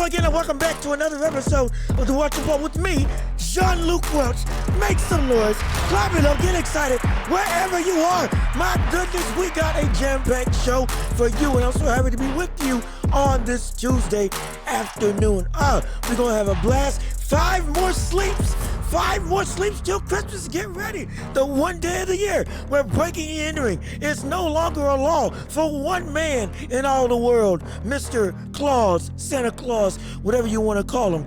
again, and welcome back to another episode of the Watch the Ball with me, Jean-Luc Welch. Make some noise, clap it up, get excited wherever you are. My goodness, we got a jam-packed show for you, and I'm so happy to be with you on this Tuesday afternoon. We're going to have a blast. 5 more sleeps till Christmas. Get ready. The one day of the year where breaking and entering is no longer a law for one man in all the world, Mr. Claus, Santa Claus, whatever you want to call him.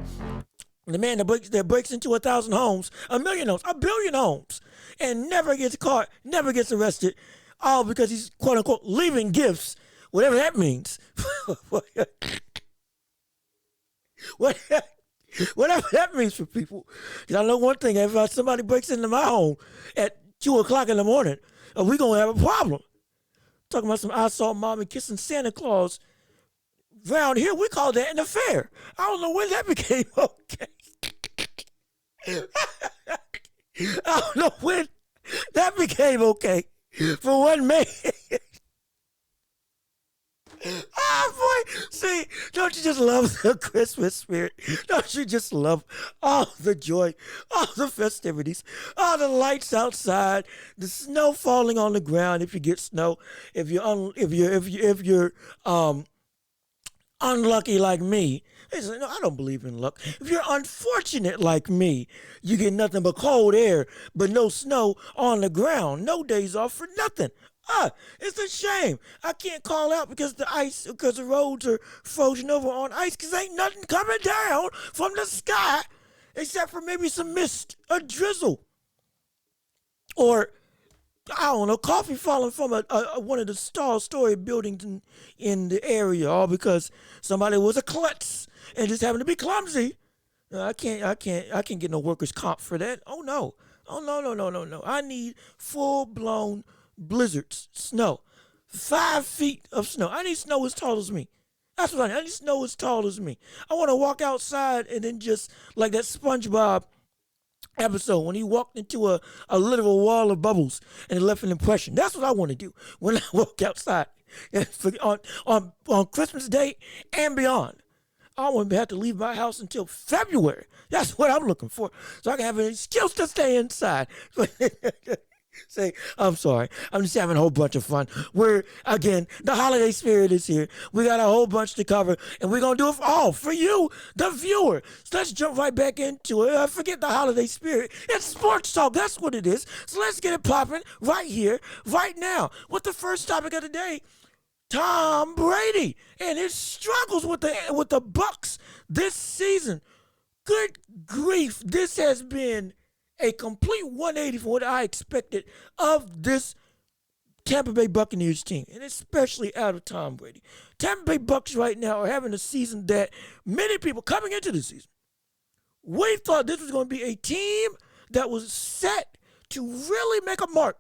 The man that breaks into 1,000 homes, 1,000,000 homes, 1,000,000,000 homes, and never gets caught, never gets arrested, all because he's, quote unquote, leaving gifts, whatever that means. Whatever that means for people. Because I know one thing, if somebody breaks into my home at 2 o'clock in the morning, we're going to have a problem. Talking about some I saw mommy kissing Santa Claus. Around here, we call that an affair. I don't know when that became okay. I don't know when that became okay for one man. Boy, see, don't you just love the Christmas spirit? Don't you just love all the joy, all the festivities, all the lights outside, the snow falling on the ground if you get snow, if you're unlucky like me. They say, no, I don't believe in luck. If you're unfortunate like me, you get nothing but cold air, but no snow on the ground. No days off for nothing. It's a shame. I can't call out because the roads are frozen over on ice because ain't nothing coming down from the sky except for maybe some mist, a drizzle, or I don't know, coffee falling from one of the tall-story buildings in the area, all because somebody was a klutz and just happened to be clumsy. I can't get no workers' comp for that. Oh no. I need full-blown blizzards, snow, 5 feet of snow. I need snow as tall as me. That's what I need. I need snow as tall as me. I want to walk outside and then just like that SpongeBob episode when he walked into a literal wall of bubbles and it left an impression. That's what I want to do when I walk outside on Christmas Day and beyond. I won't have to leave my house until February. That's what I'm looking for, so I can have an excuse to stay inside. Say, I'm sorry. I'm just having a whole bunch of fun. Again, the holiday spirit is here. We got a whole bunch to cover, and we're going to do it all for you, the viewer. So let's jump right back into it. Forget the holiday spirit. It's sports talk. That's what it is. So let's get it popping right here, right now. With the first topic of the day, Tom Brady and his struggles with the Bucs this season. Good grief. This has been a complete 180 from what I expected of this Tampa Bay Buccaneers team, and especially out of Tom Brady. Tampa Bay Bucs right now are having a season that many people coming into the season, we thought this was going to be a team that was set to really make a mark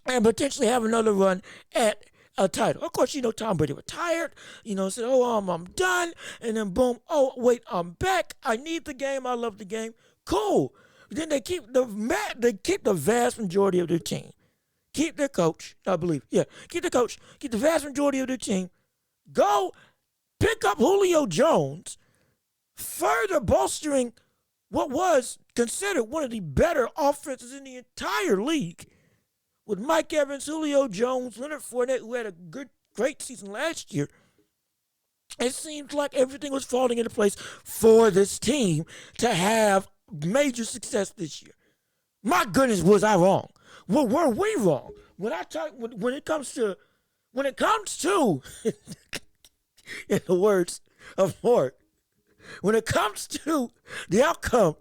and potentially have another run at a title. Of course, Tom Brady retired, said, I'm done, and then boom, oh, wait, I'm back. I need the game. I love the game. Cool. Then they keep the vast majority of their team. Keep their coach, I believe. Yeah, keep the coach. Keep the vast majority of their team. Go pick up Julio Jones, further bolstering what was considered one of the better offenses in the entire league. With Mike Evans, Julio Jones, Leonard Fournette, who had a great season last year. It seemed like everything was falling into place for this team to have major success this year. My goodness, was I wrong? Well, were we wrong? When it comes to in the words of Lord, when it comes to the outcome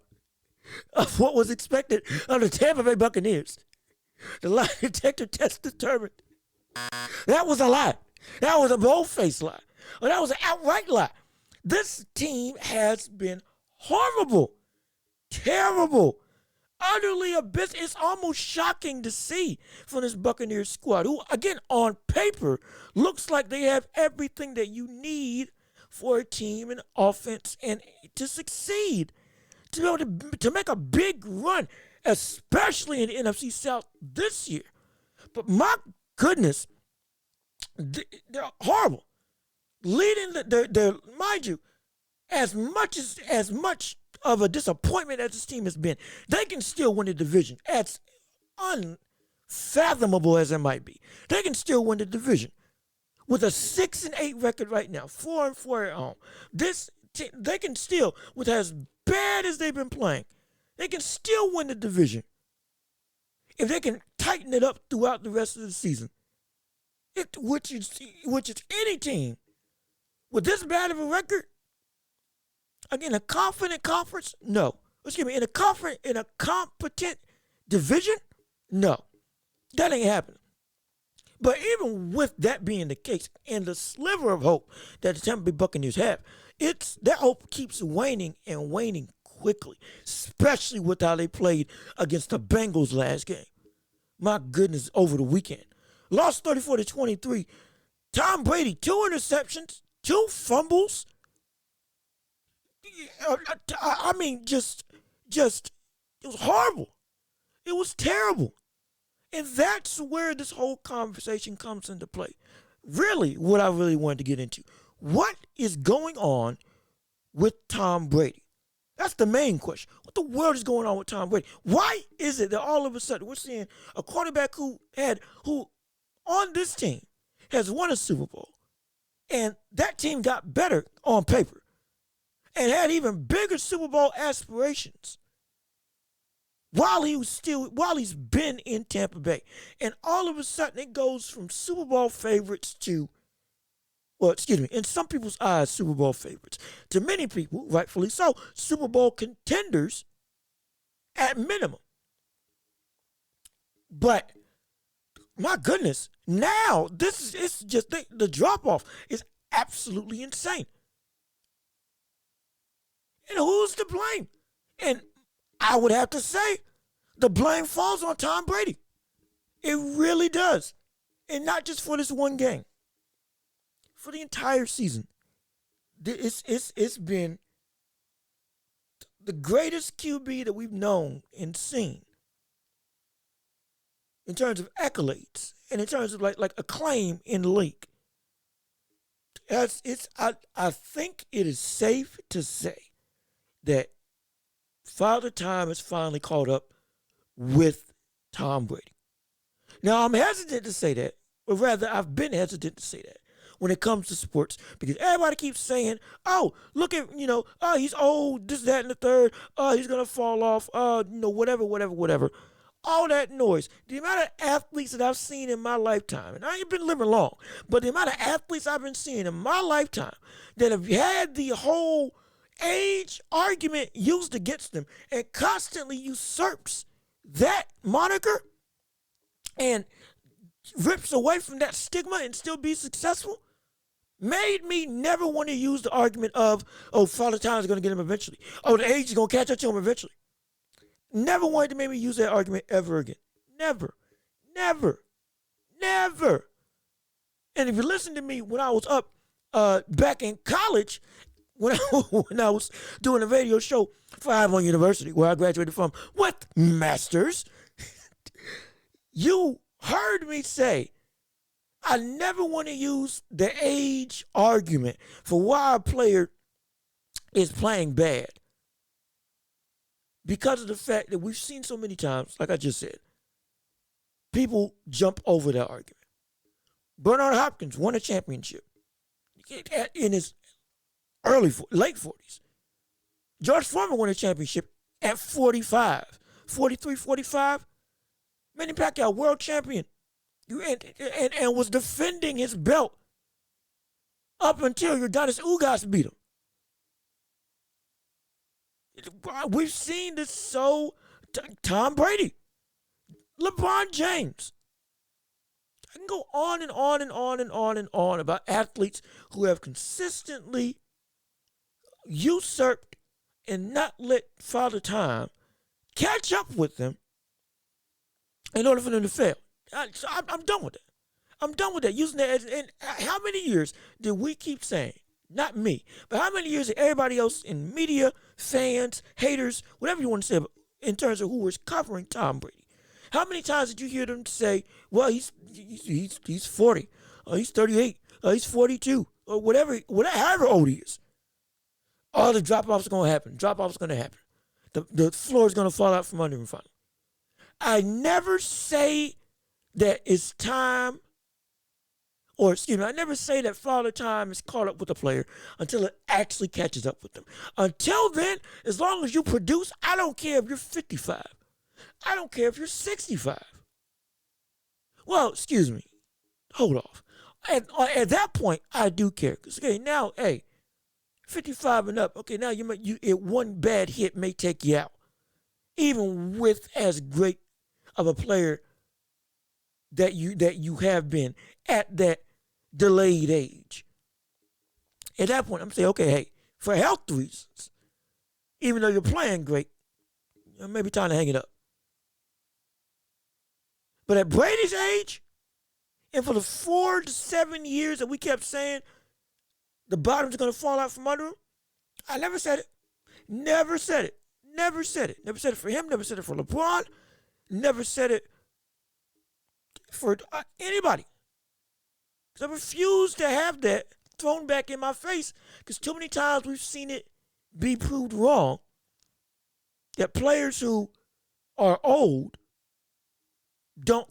of what was expected of the Tampa Bay Buccaneers, the lie detector test determined that was a lie. That was a bold-faced lie. Or that was an outright lie. This team has been horrible. Terrible, utterly abysmal. It's almost shocking to see from this Buccaneers squad, who, again, on paper, looks like they have everything that you need for a team and offense and to succeed, to be able to make a big run, especially in the NFC South this year. But my goodness, they're horrible. Mind you, As much of a disappointment as this team has been, they can still win the division. As unfathomable as it might be, they can still win the division with a 6-8 record right now, 4-4 at home. They can still, with as bad as they've been playing, they can still win the division if they can tighten it up throughout the rest of the season. Which is any team with this bad of a record. Again, a confident conference, no. Excuse me, in a competent division, no. That ain't happening. But even with that being the case, and the sliver of hope that the Tampa Bay Buccaneers have, that hope keeps waning and waning quickly, especially with how they played against the Bengals last game. My goodness, over the weekend. Lost 34-23. Tom Brady, 2 interceptions, 2 fumbles. I mean, just, it was horrible. It was terrible. And that's where this whole conversation comes into play. Really, what I really wanted to get into. What is going on with Tom Brady? That's the main question. What the world is going on with Tom Brady? Why is it that all of a sudden we're seeing a quarterback who on this team has won a Super Bowl, and that team got better on paper and had even bigger Super Bowl aspirations while he's been in Tampa Bay. And all of a sudden it goes from Super Bowl favorites to, in some people's eyes, Super Bowl favorites, to many people, rightfully so, Super Bowl contenders at minimum. But my goodness, now it's just the drop-off is absolutely insane. And who's to blame? And I would have to say the blame falls on Tom Brady. It really does. And not just for this one game. For the entire season. It's been the greatest QB that we've known and seen in terms of accolades and in terms of like acclaim in the league. I think it is safe to say that Father Time has finally caught up with Tom Brady. Now, I'm hesitant to say that, or rather, I've been hesitant to say that when it comes to sports, because everybody keeps saying, oh, look at, he's old, this, that, and the third, he's going to fall off, whatever. All that noise. The amount of athletes that I've seen in my lifetime, and I ain't been living long, but the amount of athletes I've been seeing in my lifetime that have had the whole age argument used against them and constantly usurps that moniker and rips away from that stigma and still be successful, made me never want to use the argument of, Father Time is going to get him eventually. Oh, the age is going to catch up to him eventually. Never wanted to make me use that argument ever again. Never. And if you listen to me when I was up back in college, when I was doing a radio show for Ivon University, where I graduated from with masters, you heard me say, I never want to use the age argument for why a player is playing bad. Because of the fact that we've seen so many times, like I just said, people jump over that argument. Bernard Hopkins won a championship in his late 40s. George Foreman won a championship at 45, 43, 45. Manny Pacquiao, world champion, and was defending his belt up until Udonis Ugas beat him. We've seen this Tom Brady, LeBron James. I can go on and on and on and on and on about athletes who have consistently usurped and not let Father Time catch up with them in order for them to fail. I'm done with that. I'm done with that. Using that and how many years did we keep saying, not me, but how many years did everybody else in media, fans, haters, whatever you want to say, in terms of who was covering Tom Brady? How many times did you hear them say, well, he's 40, or he's 38, or he's 42, or however old he is? All the drop-offs are going to happen. Drop-offs are going to happen. The floor is going to fall out from under him finally. I never say that it's time, or excuse me, I never say that Father Time is caught up with the player until it actually catches up with them. Until then, as long as you produce, I don't care if you're 55. I don't care if you're 65. Well, excuse me. Hold off. At that point, I do care. Because, okay, now, hey, 55 and up, okay, now one bad hit may take you out. Even with as great of a player that you have been at that delayed age. At that point, I'm saying, okay, hey, for health reasons, even though you're playing great, maybe time to hang it up. But at Brady's age, and for the 4 to 7 years that we kept saying the bottom's going to fall out from under him, I never said it. Never said it. Never said it. Never said it for him. Never said it for LeBron. Never said it for anybody. Because I refuse to have that thrown back in my face, because too many times we've seen it be proved wrong, that players who are old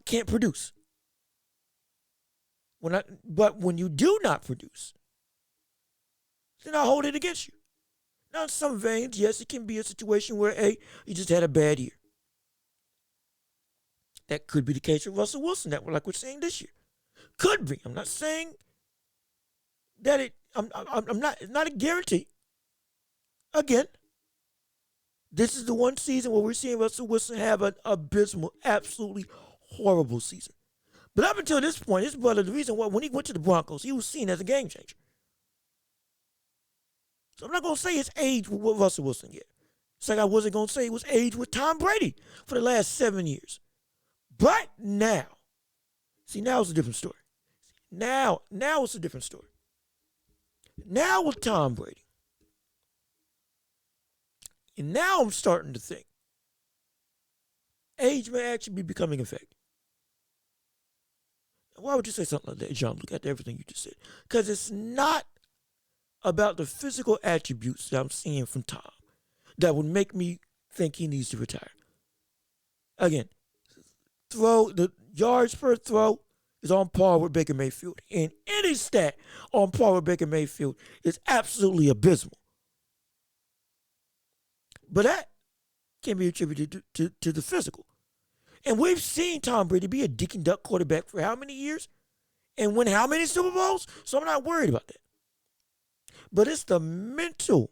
can't produce. But when you do not produce, then I hold it against you. Now, in some veins, yes, it can be a situation where, hey, you just had a bad year. That could be the case with Russell Wilson, like we're saying this year. Could be. I'm not saying that it's not a guarantee. Again, this is the one season where we're seeing Russell Wilson have an abysmal, absolutely horrible season. But up until this point, his brother, the reason why when he went to the Broncos, he was seen as a game changer. So I'm not going to say his age with Russell Wilson yet. It's like I wasn't going to say it was age with Tom Brady for the last 7 years. But now, now it's a different story. Now it's a different story. Now with Tom Brady. And now I'm starting to think age may actually be becoming a factor. Why would you say something like that, Jean-Luc, after everything you just said? Because it's not about the physical attributes that I'm seeing from Tom that would make me think he needs to retire. Again, the yards per throw is on par with Baker Mayfield. And any stat on par with Baker Mayfield is absolutely abysmal. But that can be attributed to the physical. And we've seen Tom Brady be a dick and duck quarterback for how many years? And win how many Super Bowls? So I'm not worried about that. But it's the mental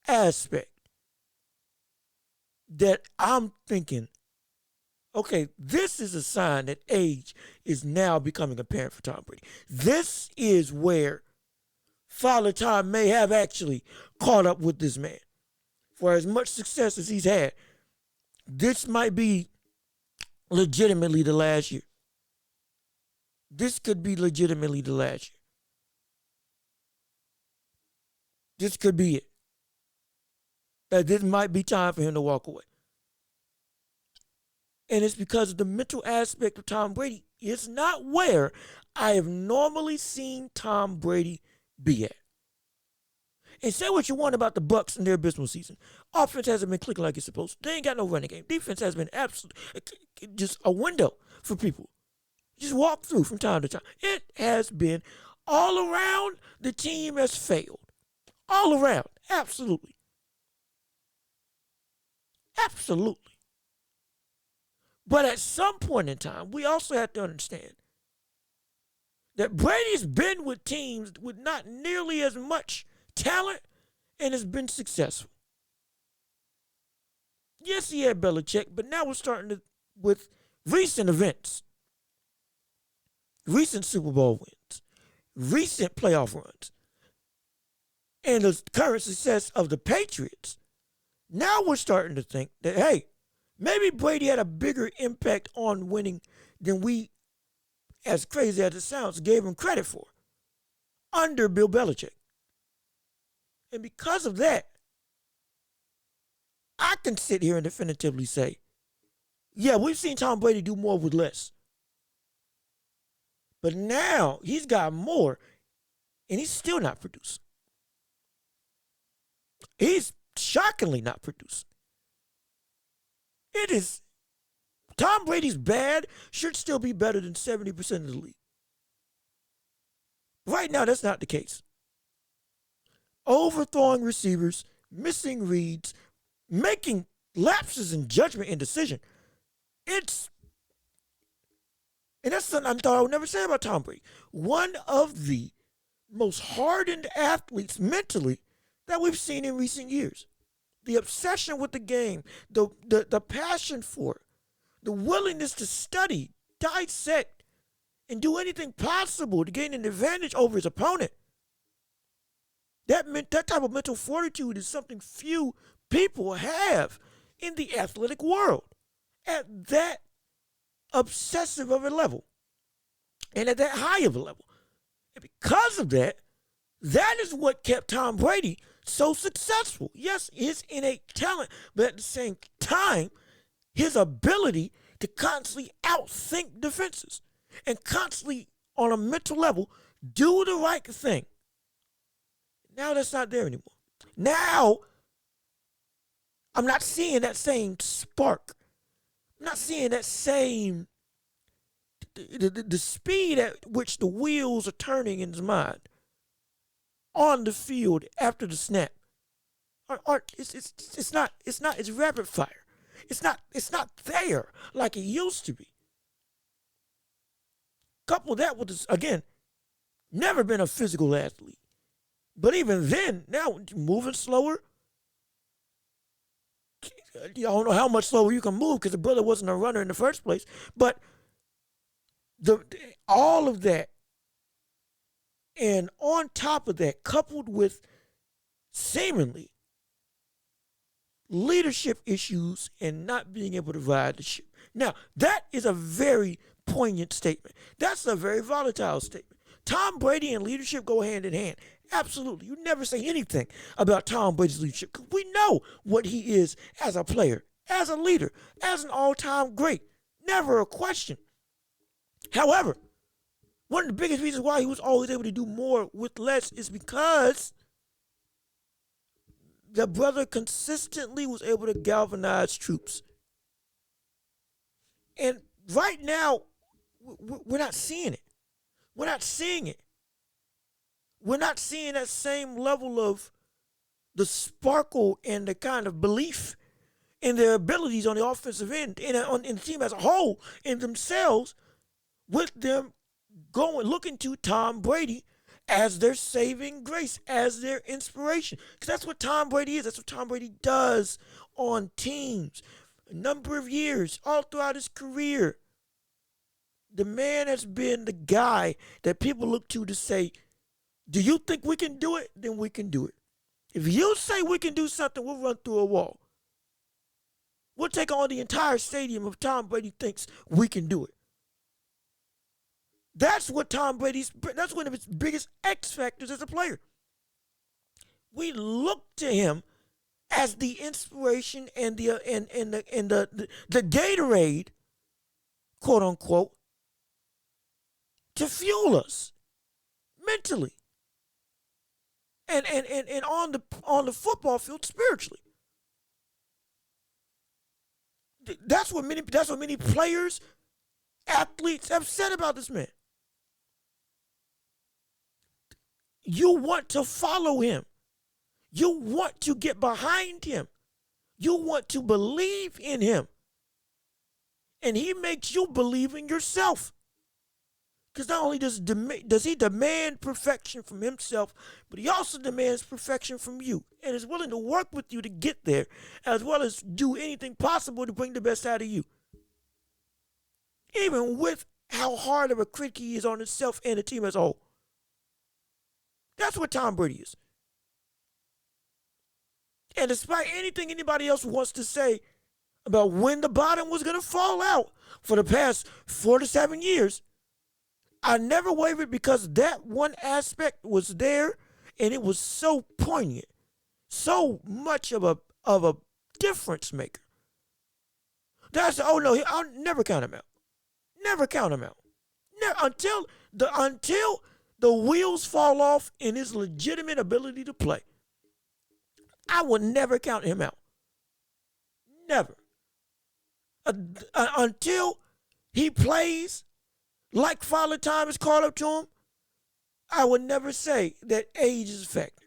aspect that I'm thinking, okay, this is a sign that age is now becoming apparent for Tom Brady. This is where Father Time may have actually caught up with this man. For as much success as he's had, this might be legitimately the last year. This could be legitimately the last year. This could be it. That this might be time for him to walk away. And it's because of the mental aspect of Tom Brady. It's not where I have normally seen Tom Brady be at. And say what you want about the Bucs and their abysmal season. Offense hasn't been clicking like it's supposed to. They ain't got no running game. Defense has been absolutely just a window for people. Just walk through from time to time. It has been all around. The team has failed. All around. Absolutely. Absolutely. But at some point in time, we also have to understand that Brady's been with teams with not nearly as much talent and has been successful. Yes, he had Belichick, but now we're starting with recent events, recent Super Bowl wins, recent playoff runs, and the current success of the Patriots. Now we're starting to think that, hey, maybe Brady had a bigger impact on winning than we, as crazy as it sounds, gave him credit for under Bill Belichick. And because of that, I can sit here and definitively say, yeah, we've seen Tom Brady do more with less. But now he's got more, and he's still not producing. He's shockingly not producing. It is Tom Brady's bad should still be better than 70% of the league. Right now, that's not the case. Overthrowing receivers, missing reads, making lapses in judgment and decision. And that's something I thought I would never say about Tom Brady. One of the most hardened athletes mentally that we've seen in recent years. The obsession with the game, the passion for it, the willingness to study, dissect, and do anything possible to gain an advantage over his opponent. That type of mental fortitude is something few people have in the athletic world at that obsessive of a level and at that high of a level. And because of that, that is what kept Tom Brady so successful. Yes, his innate talent, but at the same time, his ability to constantly outthink defenses and constantly, on a mental level, do the right thing. Now that's not there anymore. Now, I'm not seeing that same spark. I'm not seeing that same, the speed at which the wheels are turning in his mind on the field after the snap. It's rapid fire. It's not there like it used to be. Couple that with this, again, never been a physical athlete. But even then, now moving slower, I don't know how much slower you can move because the brother wasn't a runner in the first place. But all of that, and on top of that, coupled with seemingly leadership issues and not being able to ride the ship. Now, that is a very poignant statement. That's a very volatile statement. Tom Brady and leadership go hand in hand. Absolutely. You never say anything about Tom Brady's leadership because we know what he is as a player, as a leader, as an all-time great. Never a question. However, one of the biggest reasons why he was always able to do more with less is because the brother consistently was able to galvanize troops. And right now, we're not seeing it. We're not seeing it. We're not seeing that same level of the sparkle and the kind of belief in their abilities on the offensive end, in the team as a whole, in themselves, with them looking to Tom Brady as their saving grace, as their inspiration. Because that's what Tom Brady is. That's what Tom Brady does on teams. A number of years, all throughout his career, the man has been the guy that people look to say, do you think we can do it? Then we can do it. If you say we can do something, we'll run through a wall. We'll take on the entire stadium if Tom Brady thinks we can do it. That's what that's one of his biggest X factors as a player. We look to him as the inspiration and the Gatorade, quote unquote, to fuel us mentally. And on the football field spiritually. That's what many players, athletes have said about this man. You want to follow him. You want to get behind him. You want to believe in him. And he makes you believe in yourself. Because not only does he demand perfection from himself, but he also demands perfection from you and is willing to work with you to get there, as well as do anything possible to bring the best out of you. Even with how hard of a critic he is on himself and the team as a whole. That's what Tom Brady is. And despite anything anybody else wants to say about when the bottom was going to fall out for the past 4 to 7 years, I never wavered because that one aspect was there and it was so poignant, so much of a difference maker. I'll never count him out. Never count him out. Until the wheels fall off in his legitimate ability to play. I would never count him out. Never. Until he plays like Father Time is called up to him, I would never say that age is a factor.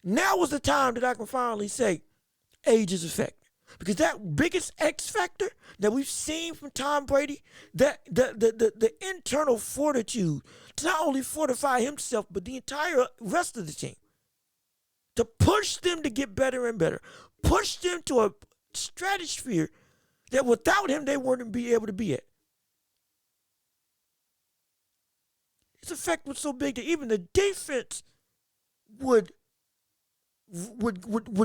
Now is the time that I can finally say age is a factor. Because that biggest X factor that we've seen from Tom Brady, that the internal fortitude to not only fortify himself, but the entire rest of the team, to push them to get better and better, push them to a stratosphere that without him they wouldn't be able to be at. His effect was so big that even the defense would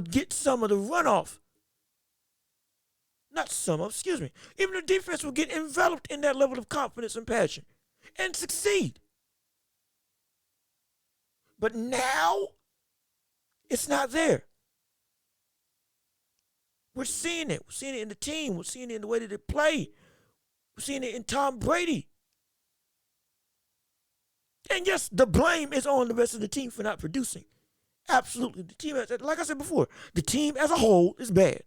get some of the runoff. Not some of, excuse me. Even the defense would get enveloped in that level of confidence and passion and succeed. But now, it's not there. We're seeing it. We're seeing it in the team. We're seeing it in the way that they play. We're seeing it in Tom Brady. And yes, the blame is on the rest of the team for not producing. Absolutely. The team, like I said before, the team as a whole is bad.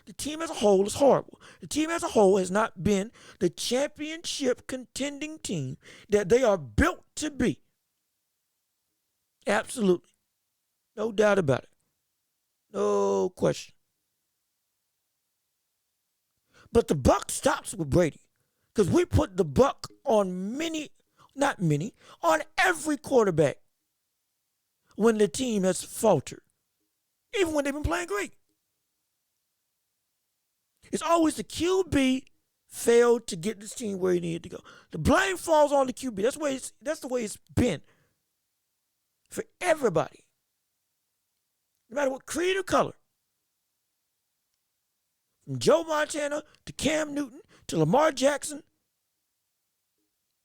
The team as a whole is horrible. The team as a whole has not been the championship contending team that they are built to be. Absolutely. No doubt about it. No question. But the buck stops with Brady. Because we put the buck on on every quarterback when the team has faltered. Even when they've been playing great. It's always the QB failed to get this team where he needed to go. The blame falls on the QB. That's the way it's been for everybody. No matter what creed or color. From Joe Montana to Cam Newton to Lamar Jackson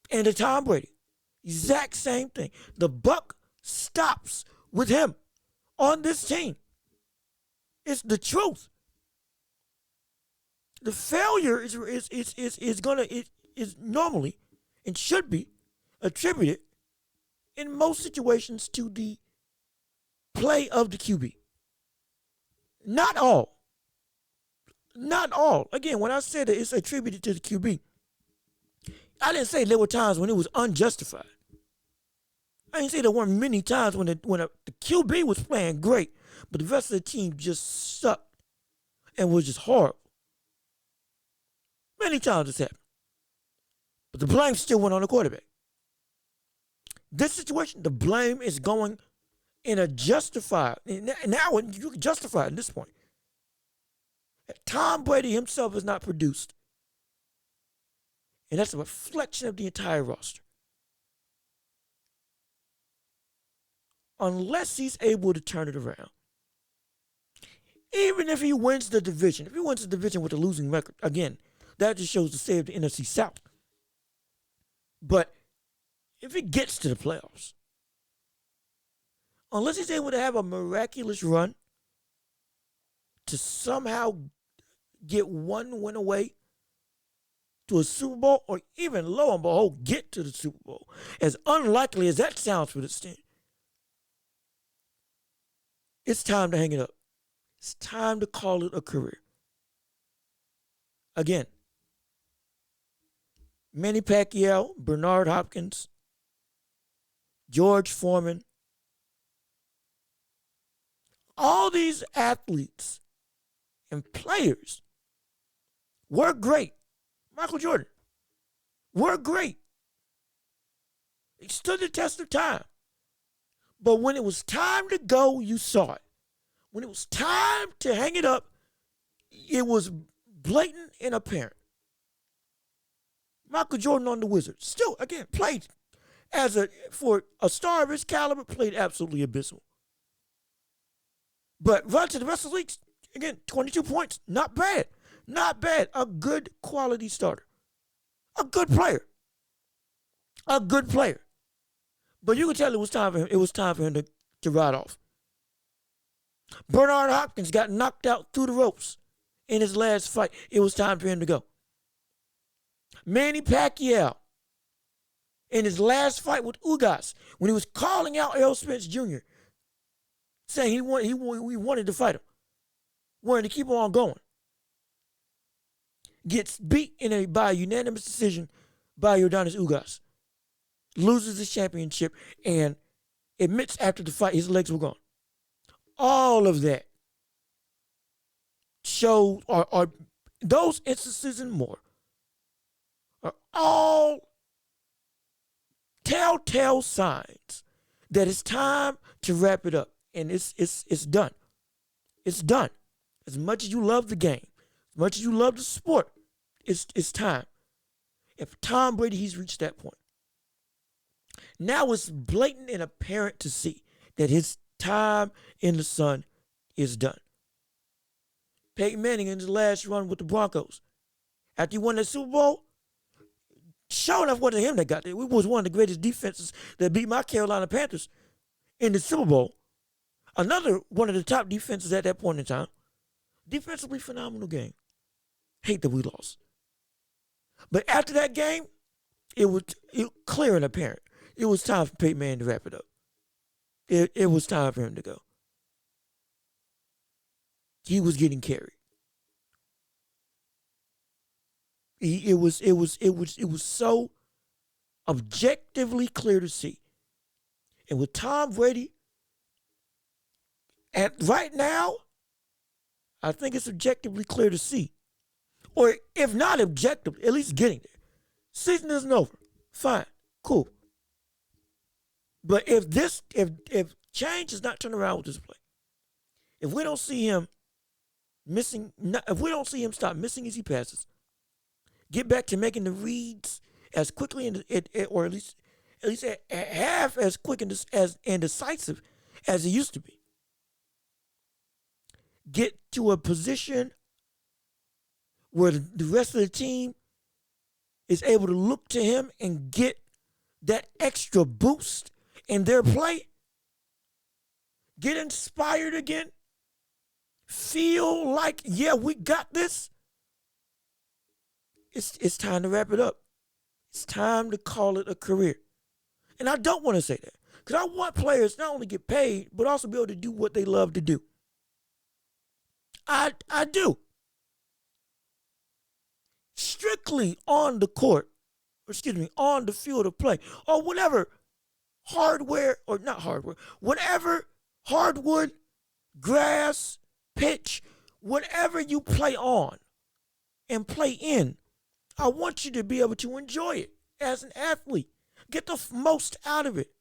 and to Tom Brady. Exact same thing. The buck stops with him on this team. It's the truth. The failure is normally and should be attributed in most situations to the play of the QB. Not all. Not all. Again, when I said that it's attributed to the QB, I didn't say there were times when it was unjustified. I didn't say there weren't many times when the QB was playing great, but the rest of the team just sucked and was just horrible. Many times it's happened. But the blame still went on the quarterback. This situation, the blame is going in a justified. Now you can justify it at this point. Tom Brady himself is not produced. And that's a reflection of the entire roster. Unless he's able to turn it around. Even if he wins the division, with a losing record, again, that just shows the state of the NFC South. But if he gets to the playoffs, unless he's able to have a miraculous run to somehow get one win away to a Super Bowl, or even lo and behold, get to the Super Bowl, as unlikely as that sounds for this team, it's time to hang it up. It's time to call it a career. Again, Manny Pacquiao, Bernard Hopkins, George Foreman, all these athletes and players were great. Michael Jordan were great. They stood the test of time. But when it was time to go, you saw it. When it was time to hang it up, it was blatant and apparent. Michael Jordan on the Wizards still, again, played for a star of his caliber, played absolutely abysmal. But run to the rest of the league, again, 22 points, not bad. Not bad. A good quality starter. A good player. A good player. But you could tell it was time for him to ride off. Bernard Hopkins got knocked out through the ropes in his last fight. It was time for him to go. Manny Pacquiao, in his last fight with Ugas, when he was calling out Errol Spence Jr., saying he wanted to fight him, wanted to keep on going. Gets beat by a unanimous decision by Yordanis Ugas. Loses the championship and admits after the fight his legs were gone. All of that shows, or those instances and more, are all telltale signs that it's time to wrap it up. And it's done. It's done. As much as you love the game, as much as you love the sport, it's time. If Tom Brady, he's reached that point. Now it's blatant and apparent to see that his time in the sun is done. Peyton Manning in his last run with the Broncos, after he won that Super Bowl, sure enough wasn't him that got there. It was one of the greatest defenses that beat my Carolina Panthers in the Super Bowl. Another one of the top defenses at that point in time. Defensively phenomenal game. Hate that we lost. But after that game, it was clear and apparent. It was time for Peyton Manning to wrap it up. It was time for him to go. He was getting carried. It was so objectively clear to see. And with Tom Brady, right now, I think it's objectively clear to see. Or if not objective, at least getting there. Season isn't over. Fine. Cool. But if change is not turned around with this play, if we don't see him stop missing easy passes, get back to making the reads as quickly or at least half as quick and decisive as it used to be. Get to a position where the rest of the team is able to look to him and get that extra boost in their play. Get inspired again. Feel like, yeah, we got this. It's time to wrap it up. It's time to call it a career. And I don't want to say that, because I want players not only get paid, but also be able to do what they love to do. I do. Strictly on the court, on the field of play, or whatever whatever hardwood, grass, pitch, whatever you play on and play in, I want you to be able to enjoy it as an athlete. Get the most out of it.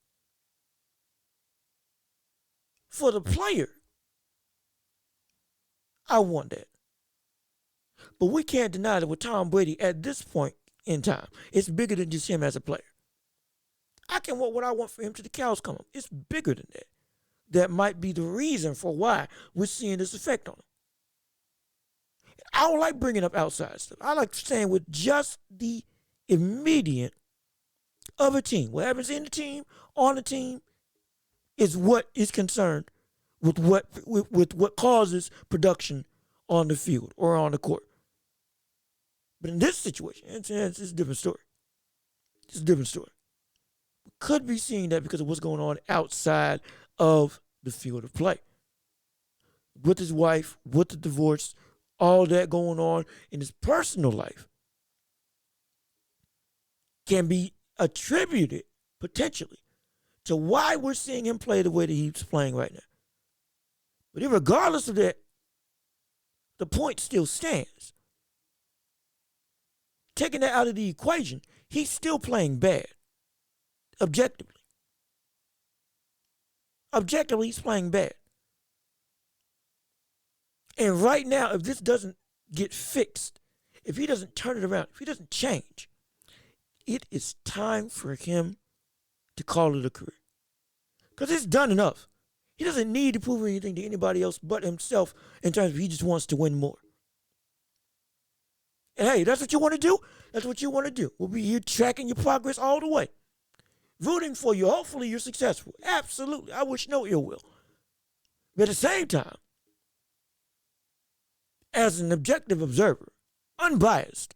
For the player, I want that. But we can't deny that with Tom Brady at this point in time, it's bigger than just him as a player. I can want what I want for him till the cows come home. It's bigger than that. That might be the reason for why we're seeing this effect on him. I don't like bringing up outside stuff. I like staying with just the immediate of a team. What happens in the team, on the team, is what is concerned with what causes production on the field or on the court. But in this situation, it's a different story. It's a different story. We could be seeing that because of what's going on outside of the field of play. With his wife, with the divorce, all that going on in his personal life can be attributed, potentially, to why we're seeing him play the way that he's playing right now. But regardless of that, the point still stands. Taking that out of the equation, he's still playing bad. Objectively. Objectively, he's playing bad. And right now, if this doesn't get fixed, if he doesn't turn it around, if he doesn't change, it is time for him to call it a career. Because it's done enough. He doesn't need to prove anything to anybody else but himself in terms of he just wants to win more. And hey, that's what you want to do? That's what you want to do. We'll be here tracking your progress all the way. Rooting for you. Hopefully you're successful. Absolutely. I wish no ill will. But at the same time, as an objective observer, unbiased,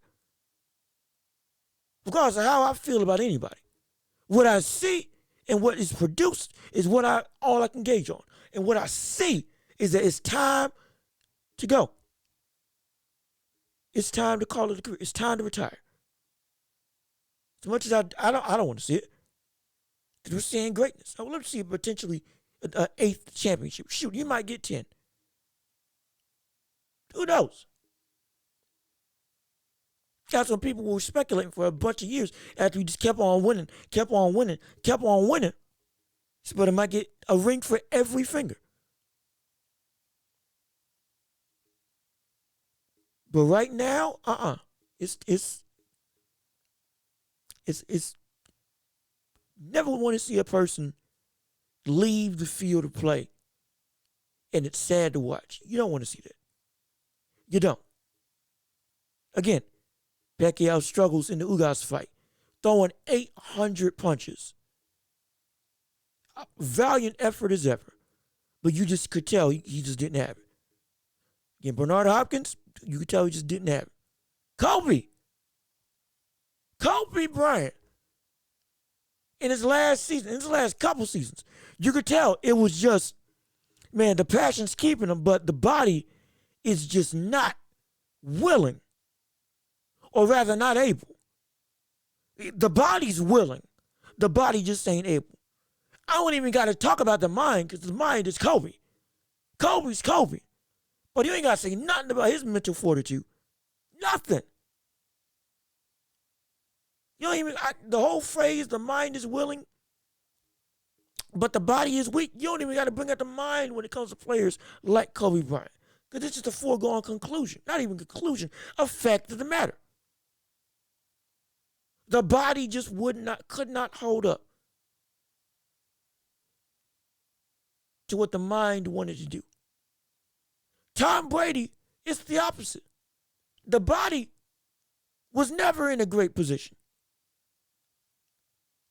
regardless of how I feel about anybody, what I see and what is produced is all I can gauge on. And what I see is that it's time to go. It's time to call it a career. It's time to retire. As much as I don't want to see it. Because we're seeing greatness. I would love to see potentially an eighth championship. Shoot, you might get 10. Who knows? That's when people were speculating for a bunch of years after we just kept on winning. But it might get a ring for every finger. But right now, It's never want to see a person leave the field of play, and it's sad to watch. You don't want to see that. You don't. Again, Pacquiao struggles in the Ugas fight, throwing 800 punches. A valiant effort as ever, but you just could tell he just didn't have it. Again, Bernard Hopkins, you could tell he just didn't have it. Kobe Bryant, in his last season, in his last couple seasons, you could tell it was just, man, the passion's keeping him, but the body is just not willing, or rather not able. The body's willing. The body just ain't able. I don't even got to talk about the mind, because the mind is Kobe. Kobe's Kobe. But you ain't got to say nothing about his mental fortitude. Nothing. You don't even, the whole phrase, the mind is willing, but the body is weak. You don't even got to bring up the mind when it comes to players like Kobe Bryant. Because it's just a foregone conclusion. Not even conclusion, a fact of the matter. The body just could not hold up to what the mind wanted to do. Tom Brady is the opposite. The body was never in a great position.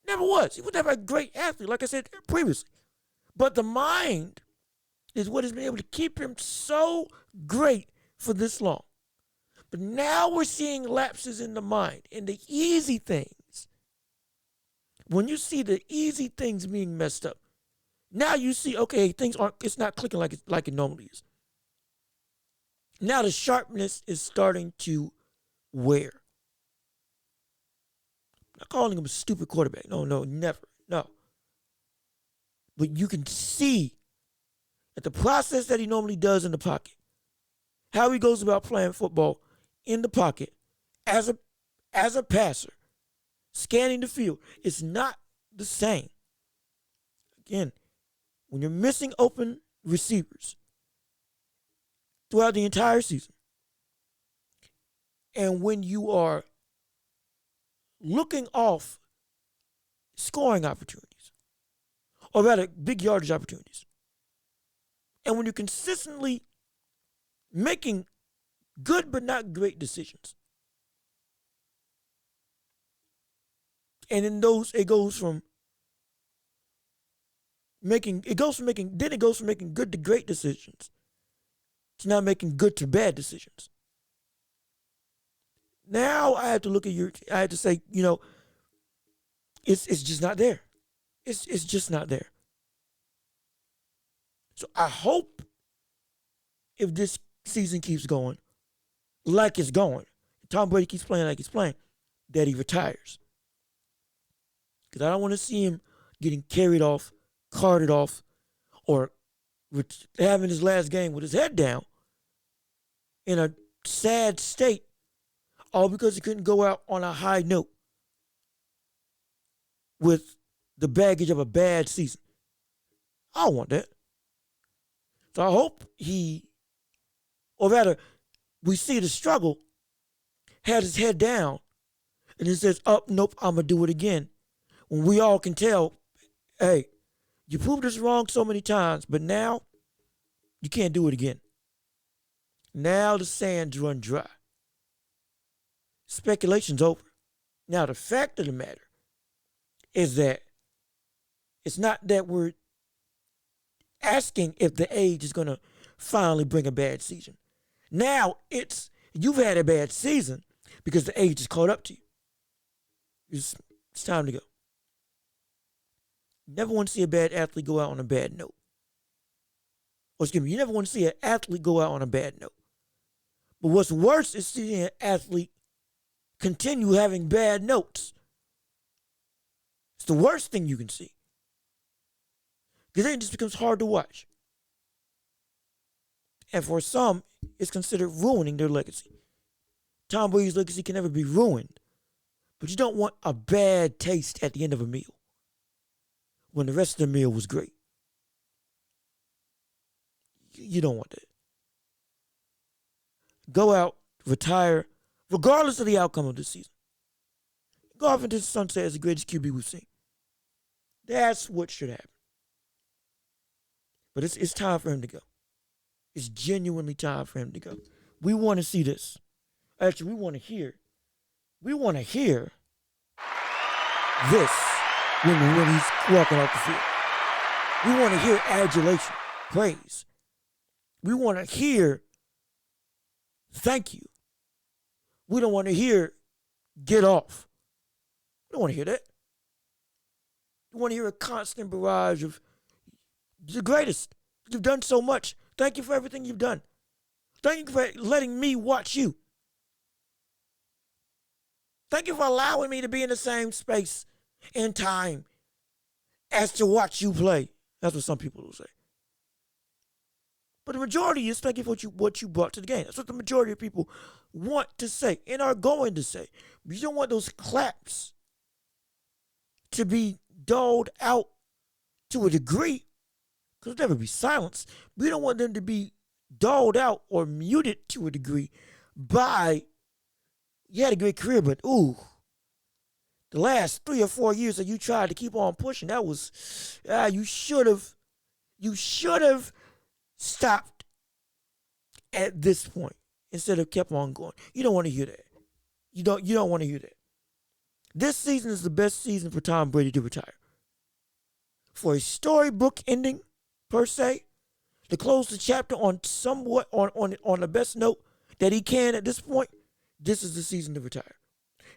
Never was. He was never a great athlete, like I said previously. But the mind is what has been able to keep him so great for this long. But now we're seeing lapses in the mind, in the easy things. When you see the easy things being messed up, now you see, okay, it's not clicking like it normally is. Now the sharpness is starting to wear. I'm not calling him a stupid quarterback. No, never. No. But you can see that the process that he normally does in the pocket, how he goes about playing football in the pocket as a passer, scanning the field, it's not the same. Again, when you're missing open receivers throughout the entire season, and when you are looking off scoring opportunities, or rather big yardage opportunities, and when you're consistently making good but not great decisions, and in those it goes from making good to great decisions to not making good to bad decisions. Now I have to say, it's just not there. It's just not there. So I hope if this season keeps going like it's going, Tom Brady keeps playing like he's playing, that he retires. Because I don't want to see him getting carted off, or having his last game with his head down in a sad state, all because he couldn't go out on a high note with the baggage of a bad season. I don't want that. So I hope we see the struggle, has his head down, and he says, oh, nope, I'm going to do it again. When we all can tell, hey, you proved us wrong so many times, but now you can't do it again. Now the sands run dry. Speculation's over. Now the fact of the matter is that it's not that we're asking if the age is going to finally bring a bad season. Now you've had a bad season because the age is caught up to you. It's time to go. Never want to see a bad athlete go out on a bad note. Or excuse me, you never want to see an athlete go out on a bad note. But what's worse is seeing an athlete continue having bad notes. It's the worst thing you can see. Because then it just becomes hard to watch. And for some, it's considered ruining their legacy. Tom Brady's legacy can never be ruined. But you don't want a bad taste at the end of a meal when the rest of the meal was great. You don't want that. Go out, retire, regardless of the outcome of this season. Go off into the sunset as the greatest QB we've seen. That's what should happen. But it's time for him to go. It's genuinely time for him to go. We want to see this. Actually, we want to hear. We want to hear this when he's walking off the field. We want to hear adulation, praise. We want to hear thank you. We don't want to hear get off. We don't want to hear that. We want to hear a constant barrage of the greatest. You've done so much. Thank you for everything you've done. Thank you for letting me watch you. Thank you for allowing me to be in the same space and time as to watch you play. That's what some people will say. But the majority is thank you for what you brought to the game. That's what the majority of people want to say and are going to say. You don't want those claps to be doled out to a degree, because there'll never be silence. We don't want them to be doled out or muted to a degree by, you had a great career, but the last 3 or 4 years that you tried to keep on pushing, that was, you should have stopped at this point instead of kept on going. You don't want to hear that. You don't want to hear that. This season is the best season for Tom Brady to retire. For a storybook ending, per se, to close the chapter on somewhat on the best note that he can at this point, this is the season to retire.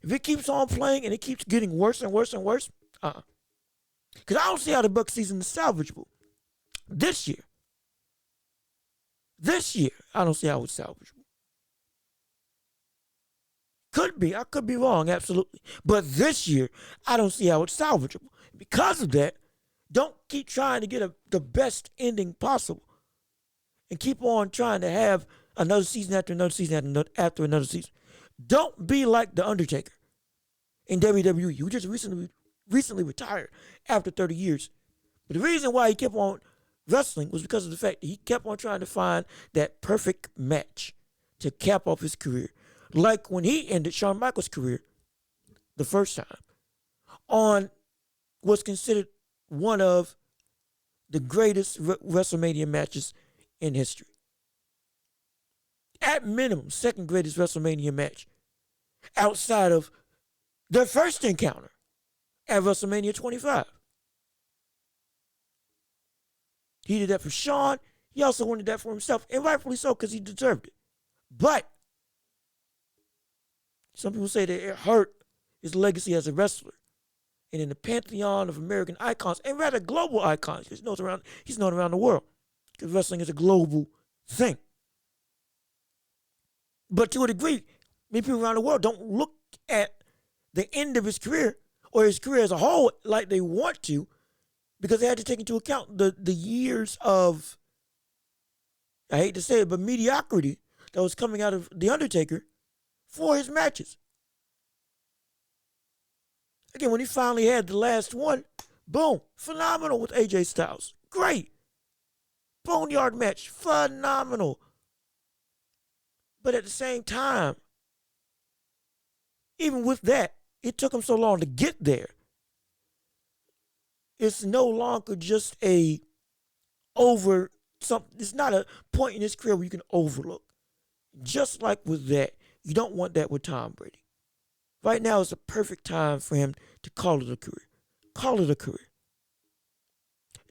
If it keeps on playing and it keeps getting worse and worse and worse, because I don't see how the Bucs season is salvageable. This year, I don't see how it's salvageable. Could be. I could be wrong, absolutely. But this year, I don't see how it's salvageable. Because of that, don't keep trying to get the best ending possible. And keep on trying to have another season after another season after another season. Don't be like The Undertaker in WWE, who just recently retired after 30 years. But the reason why he kept on wrestling was because of the fact that he kept on trying to find that perfect match to cap off his career. Like when he ended Shawn Michaels' career the first time on what's considered one of the greatest WrestleMania matches in history. At minimum, second greatest WrestleMania match outside of their first encounter at WrestleMania 25. He did that for Shawn. He also wanted that for himself, and rightfully so, because he deserved it. But some people say that it hurt his legacy as a wrestler. And in the pantheon of American icons, and rather global icons, he's known around the world, because wrestling is a global thing. But to a degree, many people around the world don't look at the end of his career or his career as a whole like they want to, because they had to take into account the years of, I hate to say it, but mediocrity that was coming out of The Undertaker for his matches. Again, when he finally had the last one, boom, phenomenal with AJ Styles. Great. Boneyard match, phenomenal. But at the same time, even with that, it took him so long to get there. It's no longer just it's not a point in his career where you can overlook. Just like with that, you don't want that with Tom Brady. Right now is the perfect time for him to call it a career. Call it a career.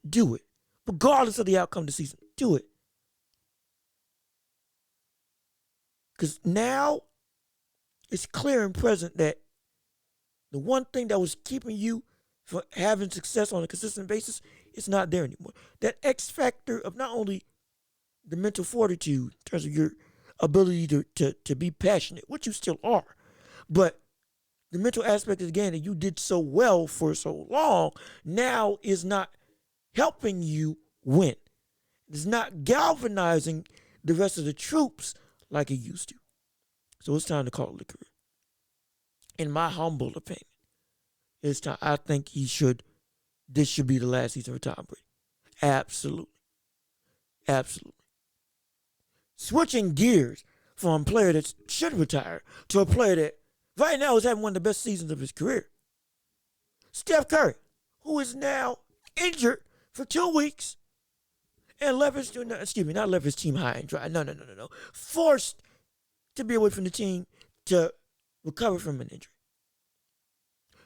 Do it. Regardless of the outcome of the season, do it. Because now it's clear and present that the one thing that was keeping you from having success on a consistent basis is not there anymore. That X factor of not only the mental fortitude, in terms of your ability to be passionate, which you still are. But the mental aspect of the game that you did so well for so long now is not helping you win. It's not galvanizing the rest of the troops like it used to. So it's time to call it a career. In my humble opinion, it's time. I think this should be the last season for Tom Brady. Absolutely. Absolutely. Switching gears from a player that should retire to a player that right now is having one of the best seasons of his career. Steph Curry, who is now injured for 2 weeks and not left his team high and dry. No. Forced to be away from the team to recover from an injury.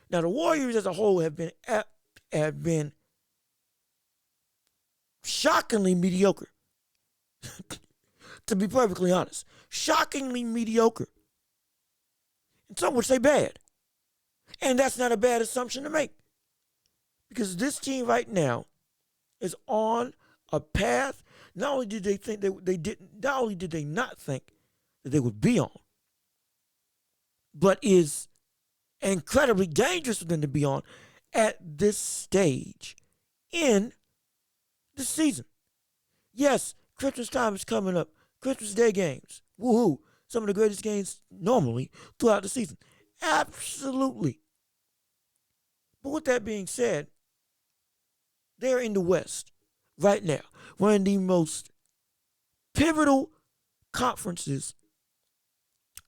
Now the Warriors as a whole have been shockingly mediocre. To be perfectly honest, shockingly mediocre. And some would say bad. And that's not a bad assumption to make. Because this team right now is on a path. Not only did not only did they not think that they would be on, but is incredibly dangerous for them to be on at this stage in the season. Yes, Christmas time is coming up. Christmas Day games. Woohoo. Some of the greatest games normally throughout the season. Absolutely. But with that being said, they're in the West right now. One of the most pivotal conferences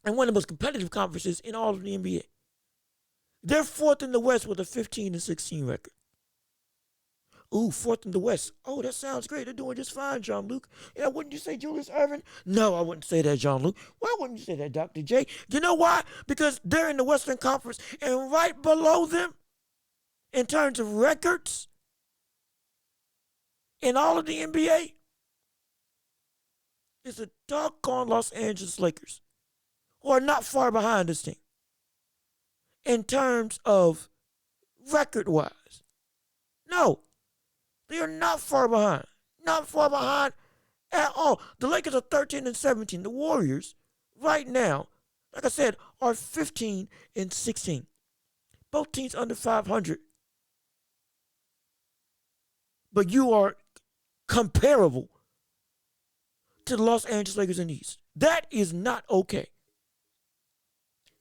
and one of the most competitive conferences in all of the NBA. They're fourth in the West with a 15-16 record. Ooh, fourth in the West. Oh, that sounds great. They're doing just fine, Jean-Luc. Yeah, wouldn't you say Julius Erving? No, I wouldn't say that, Jean-Luc. Why wouldn't you say that, Dr. J? You know why? Because they're in the Western Conference, and right below them, in terms of records, in all of the NBA, is the doggone Los Angeles Lakers, who are not far behind this team in terms of record-wise. No. They are not far behind. Not far behind at all. The Lakers are 13-17. The Warriors, right now, like I said, are 15-16. Both teams under 500. But you are comparable to the Los Angeles Lakers in the East. That is not okay.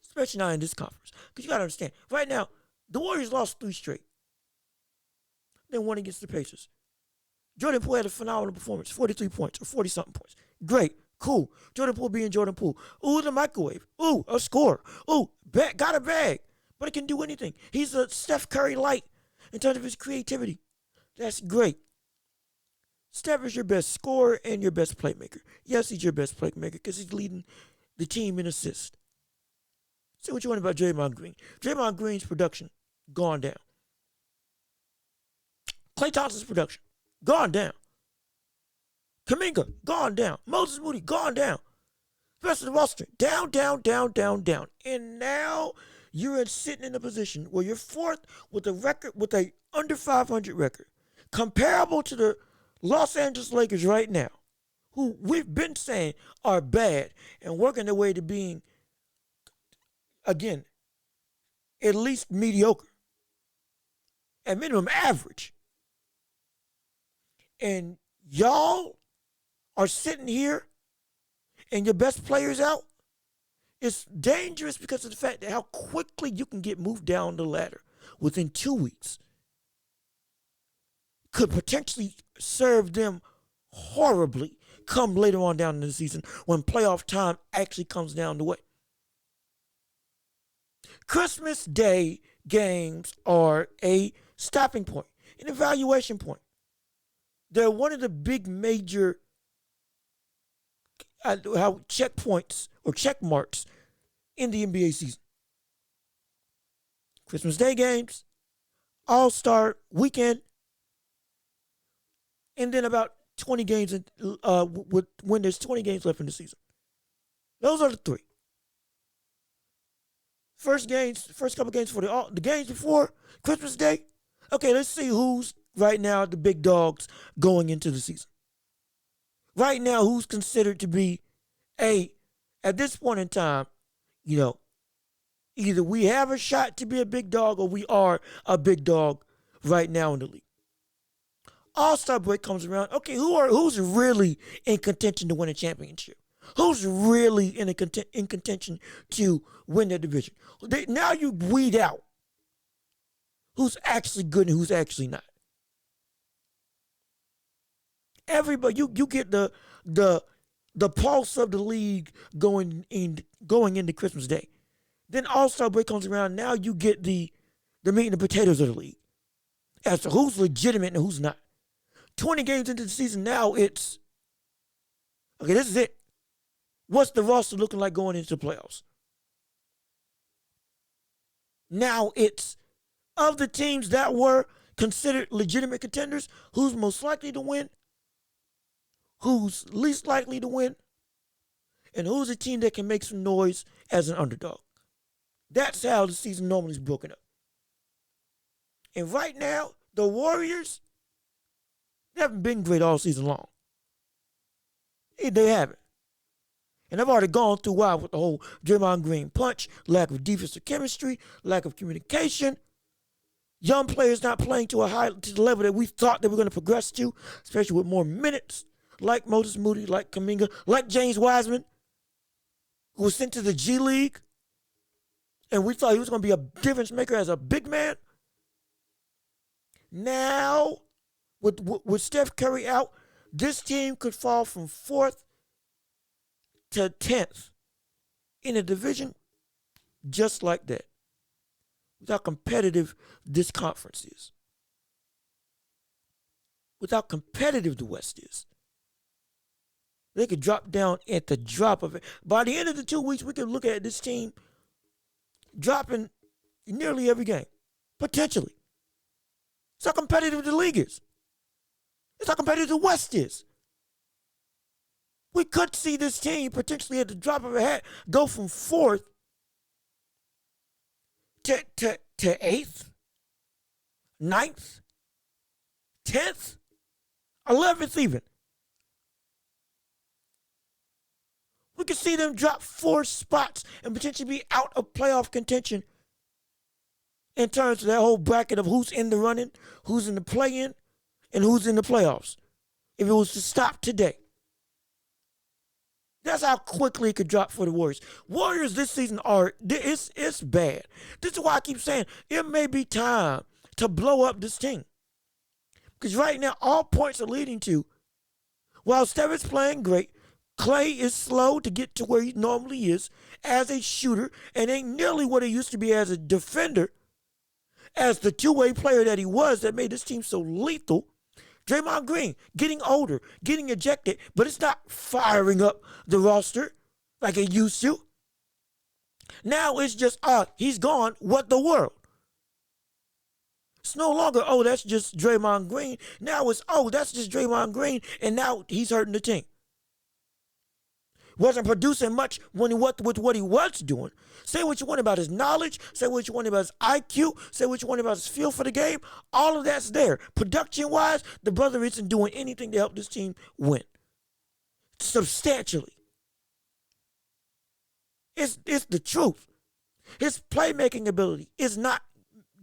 Especially not in this conference. Because you got to understand, right now, the Warriors lost 3 straight. Then won against the Pacers. Jordan Poole had a phenomenal performance, 43 points or 40-something points. Great, cool. Jordan Poole being Jordan Poole. Ooh, the microwave. Ooh, a score. Ooh, got a bag. But he can do anything. He's a Steph Curry light in terms of his creativity. That's great. Steph is your best scorer and your best playmaker. Yes, he's your best playmaker because he's leading the team in assists. Say what you want about Draymond Green. Draymond Green's production gone down. Klay Thompson's production gone down. Kuminga gone down. Moses Moody gone down. The rest of the roster down. And now you're sitting in a position where you're fourth with a under 500 record, comparable to the Los Angeles Lakers right now, who we've been saying are bad and working their way to being, again, at least mediocre, at minimum average. And y'all are sitting here and your best players out. It's dangerous because of the fact that how quickly you can get moved down the ladder within 2 weeks could potentially serve them horribly come later on down in the season when playoff time actually comes down the way. Christmas Day games are a stopping point, an evaluation point. They're one of the big major checkpoints or check marks in the NBA season. Christmas Day games, All-Star weekend, and then about 20 games when there's 20 games left in the season. Those are the 3. First couple games for the games before Christmas Day. Okay, let's see who's right now the big dogs going into the season. Right now, who's considered to be at this point in time, you know, either we have a shot to be a big dog or we are a big dog right now in the league. All-Star break comes around. Okay, who's really in contention to win a championship? Who's really in contention to win the division? Now you weed out who's actually good and who's actually not. Everybody, you get the pulse of the league going into Christmas Day. Then All-Star break comes around. Now you get the meat and the potatoes of the league as to who's legitimate and who's not. 20 games into the season, now it's okay. This is it. What's the roster looking like going into the playoffs? Now it's of the teams that were considered legitimate contenders, who's most likely to win, who's least likely to win, and who's a team that can make some noise as an underdog. That's how the season normally is broken up. And right now, the Warriors, they haven't been great all season long. They haven't. And I've already gone through why with the whole Draymond Green punch, lack of defensive chemistry, lack of communication, young players not playing to the level that we thought they were going to progress to, especially with more minutes, like Moses Moody, like Kuminga, like James Wiseman, who was sent to the G League, and we thought he was going to be a difference maker as a big man. Now, with Steph Curry out, this team could fall from 4th to 10th in a division just like that. With how competitive this conference is. With how competitive the West is. They could drop down at the drop of it. By the end of the 2 weeks, we could look at this team dropping nearly every game. Potentially. It's how competitive the league is. It's how competitive the West is. We could see this team potentially at the drop of a hat go from 4th to 8th, 9th, 10th, 11th even. We could see them drop 4 spots and potentially be out of playoff contention in terms of that whole bracket of who's in the running, who's in the play-in, and who's in the playoffs. If it was to stop today. That's how quickly it could drop for the Warriors. Warriors this season it's bad. This is why I keep saying it may be time to blow up this team. Because right now, all points are leading to, while Steph is playing great, Clay is slow to get to where he normally is as a shooter and ain't nearly what he used to be as a defender, as the two-way player that he was that made this team so lethal. Draymond Green getting older, getting ejected, but it's not firing up the roster like it used to. Now it's just, he's gone, what the world? It's no longer, that's just Draymond Green. Now it's, that's just Draymond Green, and now he's hurting the team. Wasn't producing much with what he was doing. Say what you want about his knowledge. Say what you want about his IQ. Say what you want about his feel for the game. All of that's there. Production-wise, the brother isn't doing anything to help this team win. Substantially. It's the truth. His playmaking ability is not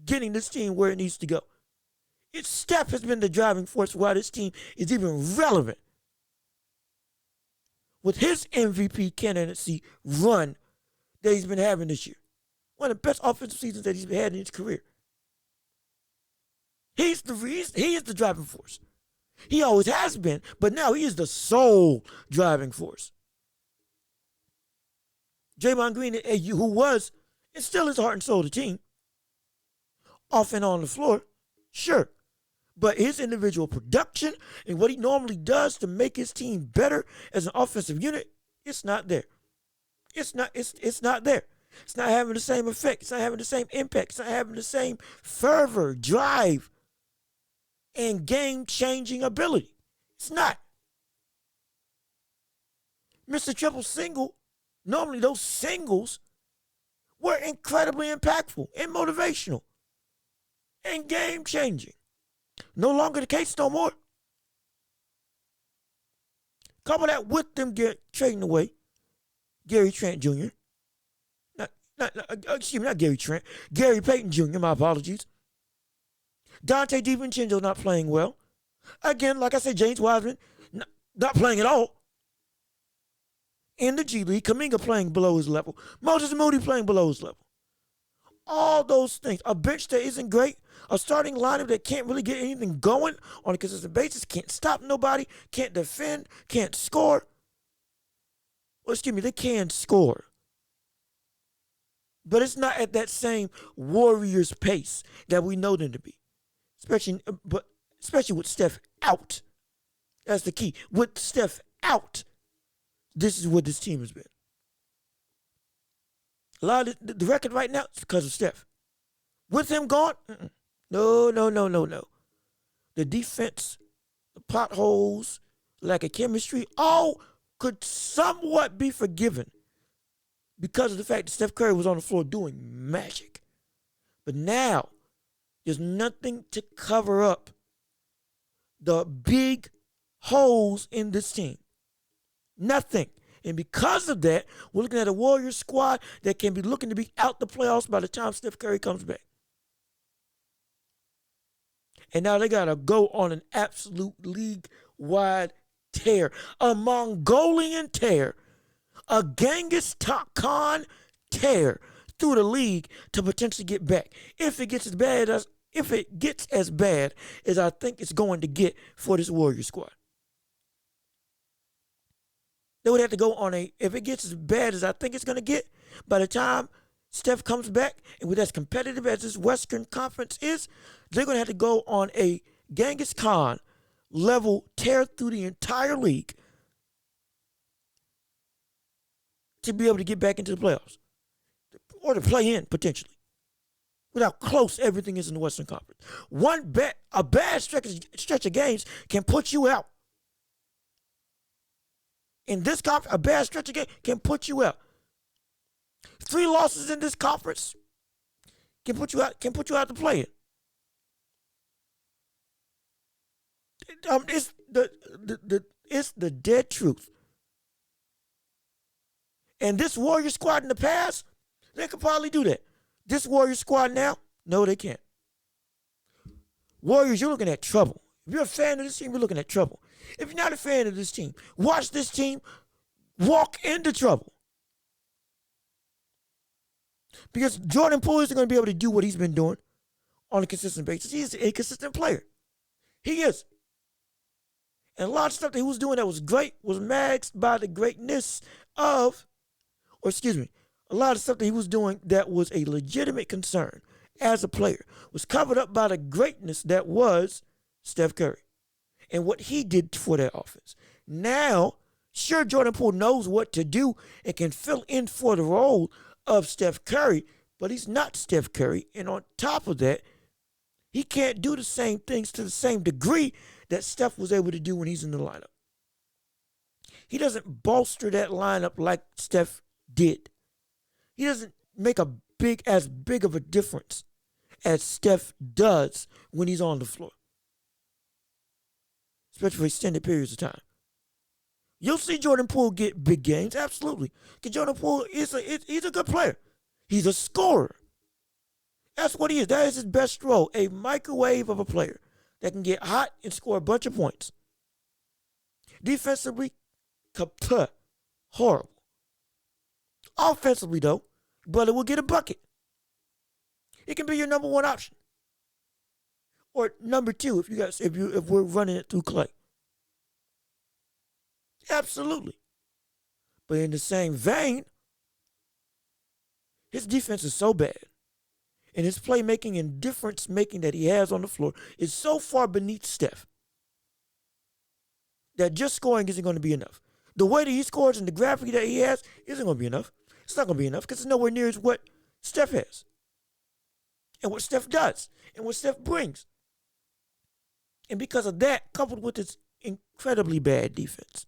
getting this team where it needs to go. Steph has been the driving force why this team is even relevant. With his MVP candidacy run that he's been having this year. One of the best offensive seasons that he's had in his career. He is the driving force. He always has been, but now he is the sole driving force. Draymond Green, who was and still is the heart and soul of the team, off and on the floor, sure. But his individual production and what he normally does to make his team better as an offensive unit, it's not there. It's not there. It's not having the same effect. It's not having the same impact. It's not having the same fervor, drive, and game-changing ability. It's not. Mr. Triple Single, normally those singles were incredibly impactful and motivational and game-changing. No longer the case no more. Couple that with them trading away Gary Trent Jr. Excuse me, not Gary Trent. Gary Payton Jr., my apologies. Dante DiVincenzo not playing well. Again, like I said, James Wiseman not playing at all. In the G League, Kuminga playing below his level. Moses Moody playing below his level. All those things. A bench that isn't great. A starting lineup that can't really get anything going on a consistent basis. Can't stop nobody. Can't defend. Can't score. Well, excuse me, they can score. But it's not at that same Warriors pace that we know them to be. Especially with Steph out. That's the key. With Steph out, this is what this team has been. A lot of the record right now is because of Steph. With him gone, no. The defense, the potholes, lack of chemistry, all could somewhat be forgiven because of the fact that Steph Curry was on the floor doing magic. But now, there's nothing to cover up the big holes in this team. Nothing. And because of that, we're looking at a Warriors squad that can be looking to be out the playoffs by the time Steph Curry comes back. And now they got to go on an absolute league-wide tear. A Mongolian tear. A Genghis Khan tear through the league to potentially get back. If it gets as bad as I think it's going to get for this Warriors squad. They would have to go on if it gets as bad as I think it's going to get, by the time Steph comes back, and with as competitive as this Western Conference is, they're going to have to go on a Genghis Khan level tear through the entire league to be able to get back into the playoffs. Or to play in, potentially. With how close everything is in the Western Conference. A bad stretch of games can put you out. In this conference, a bad stretch of games can put you out. 3 losses in this conference can put you out to play it. It's the dead truth. And this Warrior squad in the past, they could probably do that. This Warrior squad now, no, they can't. Warriors, you're looking at trouble. If you're a fan of this team, you're looking at trouble. If you're not a fan of this team, watch this team walk into trouble. Because Jordan Poole isn't going to be able to do what he's been doing on a consistent basis. He's a consistent player. He is. And a lot of stuff that he was doing that was great was masked by the greatness of, a lot of stuff that he was doing that was a legitimate concern as a player was covered up by the greatness that was Steph Curry and what he did for that offense. Now, sure, Jordan Poole knows what to do and can fill in for the role of Steph Curry, but he's not Steph Curry. And on top of that, he can't do the same things to the same degree that Steph was able to do when he's in the lineup. He doesn't bolster that lineup like Steph did. He doesn't make as big of a difference as Steph does when he's on the floor, especially for extended periods of time. You'll see Jordan Poole get big games, absolutely. Because Jordan Poole he's a good player. He's a scorer. That's what he is. That is his best role, a microwave of a player that can get hot and score a bunch of points. Defensively, kaput, horrible. Offensively, though, brother will get a bucket. It can be your number 1 option, or number 2 if we're running it through Clay. Absolutely. But in the same vein, his defense is so bad, and his playmaking and difference making that he has on the floor is so far beneath Steph that just scoring isn't going to be enough. The way that he scores and the gravity that he has isn't going to be enough. It's not going to be enough because it's nowhere near as what Steph has and what Steph does and what Steph brings. And because of that, coupled with his incredibly bad defense,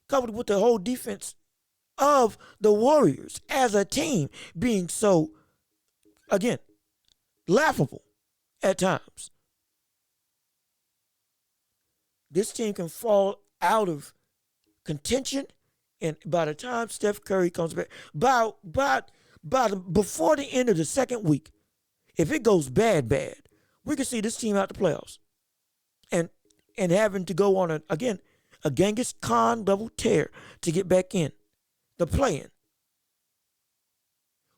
coupled with the whole defense of the Warriors as a team being so, again, laughable at times, this team can fall out of contention, and by the time Steph Curry comes back, before the end of the second week, if it goes bad, we can see this team out the playoffs, and having to go on a Genghis Khan level tear to get back in the play-in,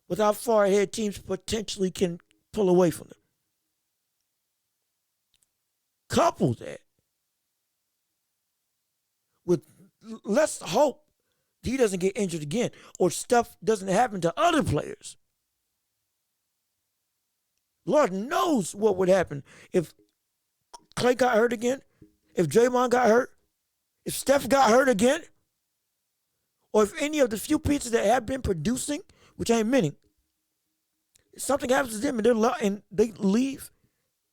with how far ahead teams potentially can pull away from them. Couple that with, let's hope he doesn't get injured again or stuff doesn't happen to other players. Lord knows what would happen if Clay got hurt again, if Draymond got hurt, if Steph got hurt again, or if any of the few pieces that have been producing, which ain't many, if something happens to them and they leave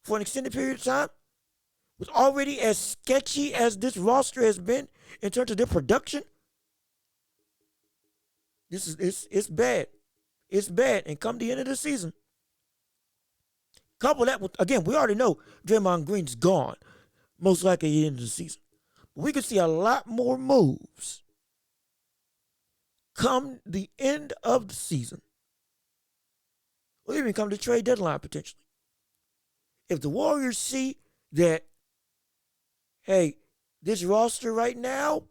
for an extended period of time, was already as sketchy as this roster has been in terms of their production, it's bad. It's bad. And come the end of the season, couple that with, again, we already know Draymond Green's gone, most likely at the end of the season. We could see a lot more moves come the end of the season, or even come the trade deadline potentially. If the Warriors see that, hey, this roster right now,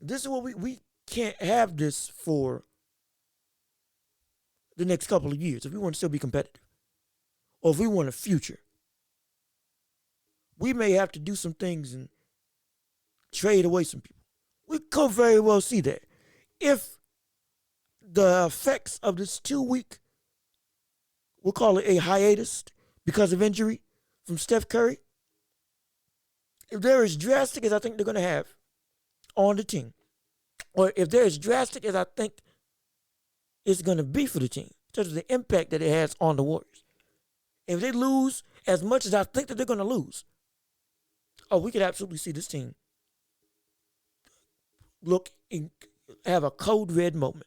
this is what we can't have this for the next couple of years if we want to still be competitive, or if we want a future. We may have to do some things and trade away some people. We could very well see that. If the effects of this 2-week, we'll call it a hiatus because of injury from Steph Curry, if they're as drastic as I think they're going to have on the team, or if they're as drastic as I think it's going to be for the team, in terms of the impact that it has on the Warriors, if they lose as much as I think that they're going to lose, we could absolutely see this team look and have a code red moment.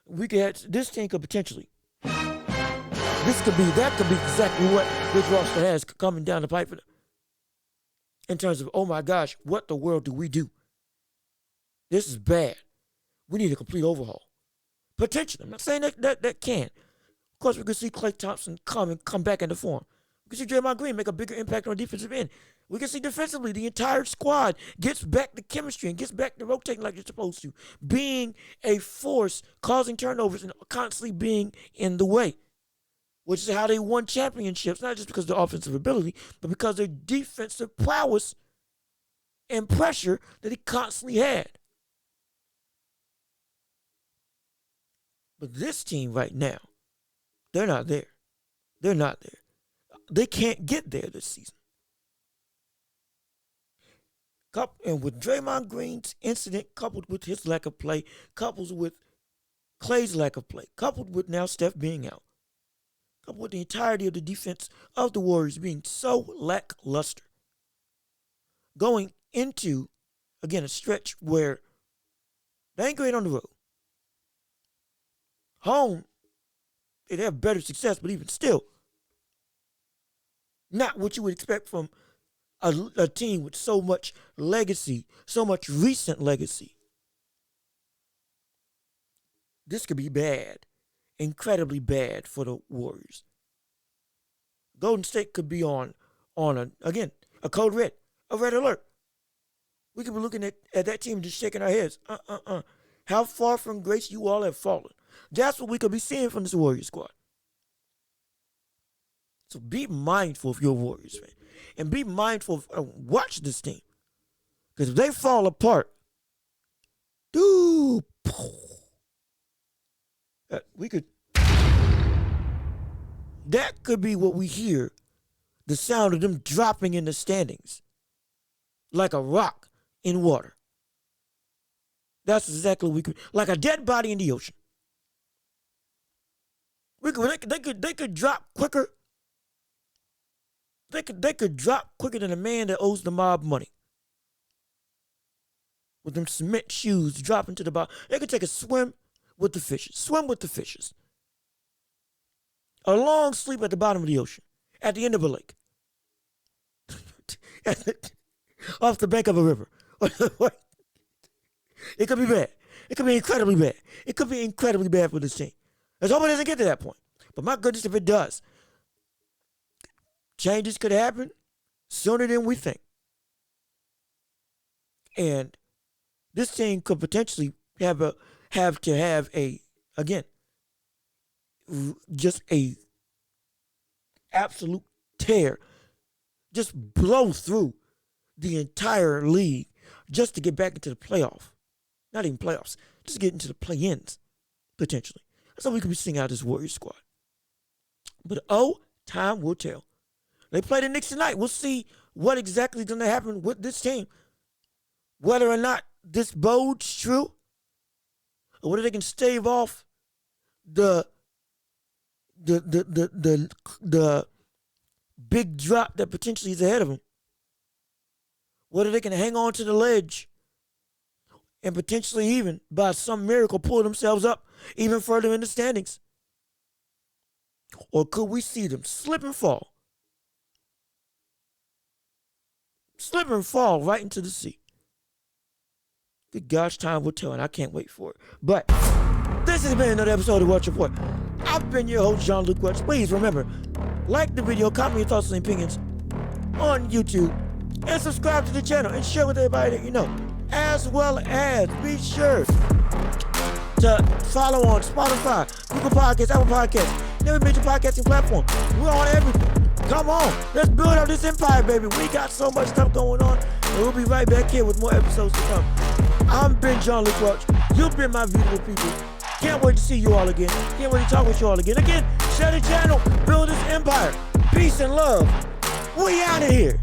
This team could potentially, that could be exactly what this roster has coming down the pipe for them. In terms of, oh my gosh, what the world do we do? This is bad. We need a complete overhaul. Potentially. I'm not saying that can. Of course, we could see Klay Thompson come back into form. We can see Draymond Green make a bigger impact on the defensive end. We can see defensively the entire squad gets back to chemistry and gets back to rotating like it's supposed to, being a force, causing turnovers and constantly being in the way, which is how they won championships, not just because of their offensive ability, but because of their defensive prowess and pressure that he constantly had. But this team right now, they're not there. They're not there. They can't get there this season. And with Draymond Green's incident, coupled with his lack of play, coupled with Clay's lack of play, coupled with now Steph being out, coupled with the entirety of the defense of the Warriors being so lackluster, going into, again, a stretch where they ain't great on the road. Home, they'd have better success, but even still, not what you would expect from a team with so much legacy, so much recent legacy. This could be bad, incredibly bad for the Warriors. Golden State could be on a code red, a red alert. We could be looking at that team just shaking our heads. How far from grace you all have fallen. That's what we could be seeing from this Warriors squad. So be mindful of your Warriors, man. And be mindful of watch this team. Because if they fall apart, that could be what we hear, the sound of them dropping in the standings like a rock in water. That's exactly what we could, like a dead body in the ocean. They could drop quicker. They could drop quicker than a man that owes the mob money. With them cement shoes dropping to the bottom. They could take a swim with the fishes. Swim with the fishes. A long sleep at the bottom of the ocean. At the end of a lake. off the bank of a river. It could be bad. It could be incredibly bad. It could be incredibly bad for this team. Let's hope it doesn't get to that point. But my goodness, if it does, changes could happen sooner than we think. And this team could potentially have just a absolute tear, just blow through the entire league just to get back into the playoff. Not even playoffs, just to get into the play-ins, potentially. That's how we could be seeing out this Warriors squad. But time will tell. They play the Knicks tonight. We'll see what exactly is going to happen with this team. Whether or not this bodes true, or whether they can stave off the big drop that potentially is ahead of them. Whether they can hang on to the ledge and potentially even, by some miracle, pull themselves up even further in the standings. Or could we see them slip and fall? Slip and fall right into the sea. Good gosh, time will tell, and I can't wait for it. But this has been another episode of Watch Report. I've been your host, Jean-Luc Welch. Please remember, like the video, comment your thoughts and opinions on YouTube, and subscribe to the channel and share with everybody that you know. As well as be sure to follow on Spotify, Google Podcasts, Apple Podcasts, and every major podcasting platform. We're on everything. Come on, let's build up this empire, baby. We got so much stuff going on, and we'll be right back here with more episodes to come. I've been Jean-Luc Welch. You've been my beautiful people. Can't wait to see you all again. Can't wait to talk with you all again. Again, share the channel, build this empire. Peace and love. We out of here.